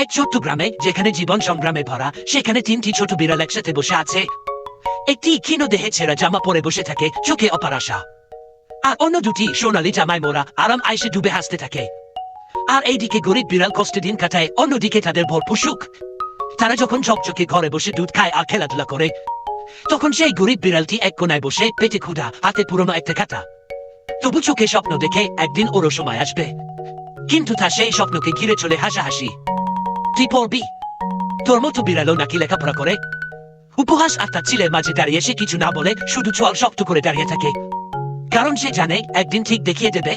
এক ছোট্ট গ্রামে যেখানে জীবন সংগ্রামে ভরা, সেখানে তিনটি ছোট বিড়াল একসাথে বসে আছে। একটি ক্ষীণ দেহে ছেঁড়া জামা পরে বসে থাকে, চোখে অপার আশা। আর অন্য দুটি সোনালি জামায় মোড়া, আরাম আয়েসে ডুবে হাসতে থাকে। আর এইদিকে গরিব বিড়াল কষ্টে দিন কাটায়, অন্যদিকে তাদের ভরপুর সুখ। তারা যখন ঝকঝকে ঘরে বসে দুধ খায় আর খেলাধুলা করে, তখন সেই গরিব বিড়ালটি এক কোনায় বসে পেটে ক্ষুধা, হাতে পুরনো একটা খাতা। তবু চোখে স্বপ্ন দেখে একদিন ওরও সময় আসবে। কিন্তু তার সেই স্বপ্নকে ঘিরে চলে হাসাহাসি। তুই পড়বি? তোর মতো বিড়ালও নাকি লেখাপড়া করে? উপহাস আর তার চিলের মাঝে দাঁড়িয়ে সে কিছু না বলে শুধু চোয়াল শক্ত করে দাঁড়িয়ে থাকে। কারণ সে জানে একদিন ঠিক দেখিয়ে দেবে।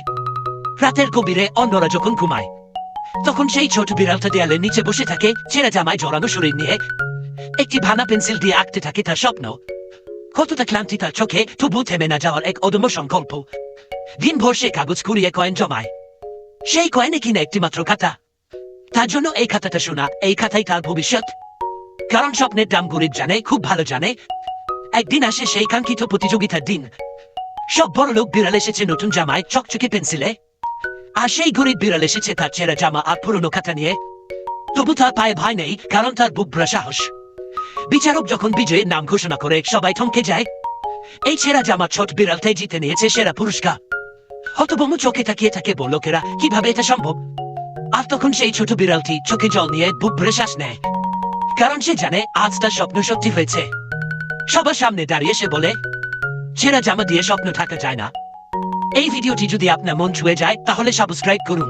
রাতের গভীরে অন্যরা যখন ঘুমায়, তখন সেই ছোট বিড়ালটা দেয়ালের নিচে বসে থাকে, ছেঁড়া জামায় জড়ানো শরীর নিয়ে। একটি ভাঙা পেন্সিল দিয়ে আঁকতে থাকে তার স্বপ্ন। কতটা ক্লান্তি তার চোখে, তবু থেমে না যাওয়ার এক অদম্য সংকল্প। দিনভর সে কাগজ কুড়িয়ে কয়েন জমায়। সেই কয়েনে কিনা একটি মাত্র খাতা। তার জন্য এই খাতাটা শোনা, এই খাতাই তার ভবিষ্যৎ। কারণ স্বপ্নের দাম গরিব জানে, খুব ভালো জানে। একদিন আসে সেই কাঙ্ক্ষিত প্রতিযোগিতার দিন। সব বড় লোক বিড়াল এসেছে নতুন জামায়, চকচকে পেন্সিলে। আর সেই গরিব বিড়াল এসেছে তার ছেঁড়া জামা আর পুরনো খাতা নিয়ে। তবু তার পায়ে ভয় নেই, কারণ তার বুক ভরা সাহস। বিচারক যখন বিজয়ের নাম ঘোষণা করে, সবাই থমকে যায়। এই ছেঁড়া জামা ছোট বিড়ালটাই জিতে নিয়েছে সেরা পুরস্কার। হতভম্ব চোখে তাকিয়ে থাকে লোকেরা, কিভাবে এটা সম্ভব? আর তখন সেই ছোট বিড়ালটি চোখে জল নিয়ে বুক ভরে শ্বাস নেয়। কারণ সে জানে আজ তার স্বপ্ন সত্যি হয়েছে। সবার সামনে দাঁড়িয়ে সে বলে, ছেঁড়া জামা দিয়ে স্বপ্ন ঢাকা যায় না। এই ভিডিওটি যদি আপনার মন ছুঁয়ে যায়, তাহলে সাবস্ক্রাইব করুন।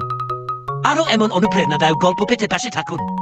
আরো এমন অনুপ্রেরণাদায়ক গল্প পেতে পাশে থাকুন।